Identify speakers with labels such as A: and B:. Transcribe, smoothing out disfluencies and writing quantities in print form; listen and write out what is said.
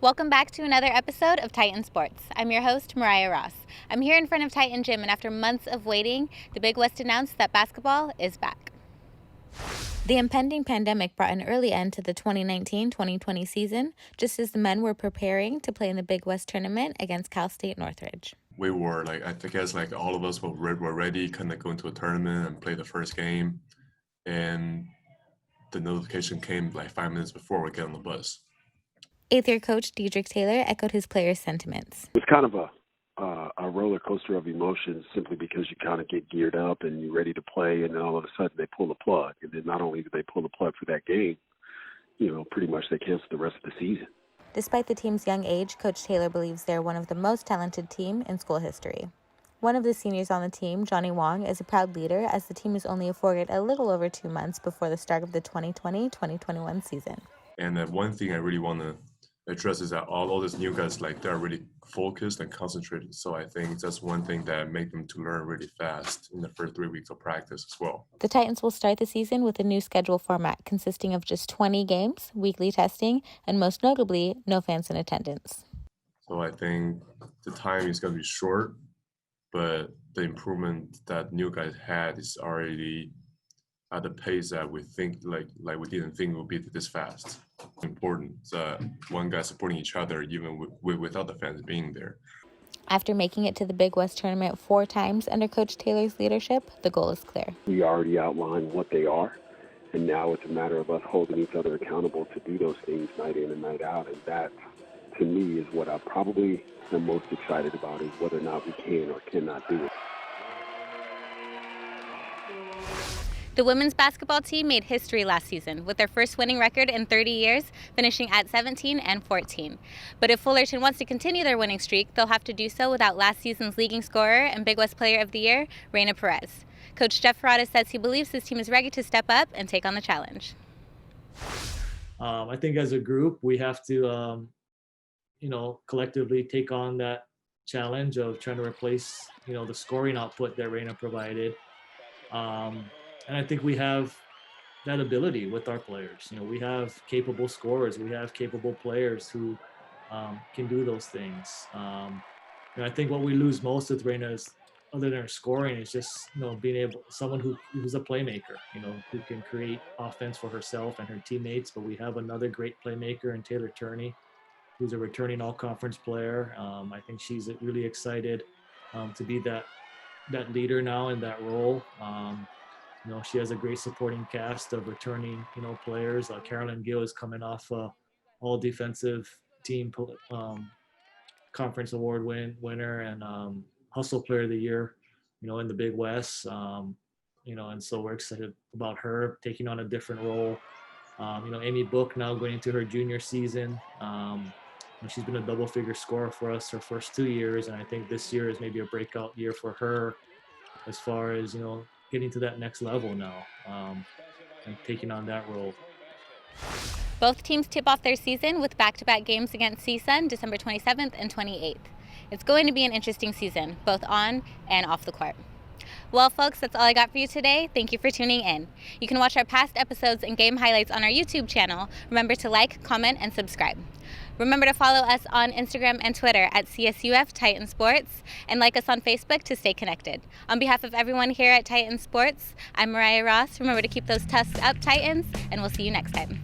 A: Welcome back to another episode of Titan Sports. I'm your host, Mariah Ross. I'm here in front of Titan Gym, and after months of waiting, the Big West announced that basketball is back. The impending pandemic brought an early end to the 2019-2020 season, just as the men were preparing to play in the Big West tournament against Cal State Northridge.
B: We were I guess all of us were ready, kind of go into a tournament and play the first game, and the notification came 5 minutes before we get on the bus.
A: Eighth-year coach Dedrick Taylor echoed his players' sentiments.
C: It's kind of a roller coaster of emotions, simply because you kind of get geared up and you're ready to play, and then all of a sudden they pull the plug. And then not only do they pull the plug for that game, pretty much they cancel the rest of the season.
A: Despite the team's young age, Coach Taylor believes they're one of the most talented team in school history. One of the seniors on the team, Johnny Wong, is a proud leader, as the team is only afforded a little over 2 months before the start of the 2020-2021 season.
B: And one thing I really want to address is that all these new guys, they're really focused and concentrated. So I think that's one thing that made them to learn really fast in the first 3 weeks of practice as well.
A: The Titans will start the season with a new schedule format consisting of just 20 games, weekly testing, and most notably, no fans in attendance.
B: So I think the time is going to be short, but the improvement that new guys had is already at a pace that we think we didn't think it would be this fast. Important one guy supporting each other even without the fans being there.
A: After making it to the Big West tournament 4 times under Coach Taylor's leadership, the goal is clear.
C: We already outlined what they are, and now it's a matter of us holding each other accountable to do those things night in and night out. And that, to me, is what I probably am most excited about, is whether or not we can or cannot do it.
A: The women's basketball team made history last season with their first winning record in 30 years, finishing at 17-14. But if Fullerton wants to continue their winning streak, they'll have to do so without last season's leading scorer and Big West Player of the Year, Reina Perez. Coach Jeff Ferrata says he believes his team is ready to step up and take on the challenge.
D: I think as a group, we have to, collectively take on that challenge of trying to replace, the scoring output that Reina provided. And I think we have that ability with our players. We have capable scorers. We have capable players who can do those things. I think what we lose most with Reina is, other than her scoring, is just being someone who's a playmaker. Who can create offense for herself and her teammates. But we have another great playmaker in Taylor Turney, who's a returning all-conference player. I think she's really excited to be that leader now in that role. She has a great supporting cast of returning, players. Carolyn Gill is coming off all defensive team conference award winner and hustle player of the year, in the Big West. And so we're excited about her taking on a different role. Amy Book now going into her junior season. She's been a double-figure scorer for us her first 2 years, and I think this year is maybe a breakout year for her as far as, getting to that next level now and taking on that role.
A: Both teams tip off their season with back-to-back games against CSUN December 27th and 28th. It's going to be an interesting season, both on and off the court. Well, folks, that's all I got for you today. Thank you for tuning in. You can watch our past episodes and game highlights on our YouTube channel. Remember to like, comment, and subscribe. Remember to follow us on Instagram and Twitter at CSUF Titan Sports, and like us on Facebook to stay connected. On behalf of everyone here at Titan Sports, I'm Mariah Ross. Remember to keep those tusks up, Titans, and we'll see you next time.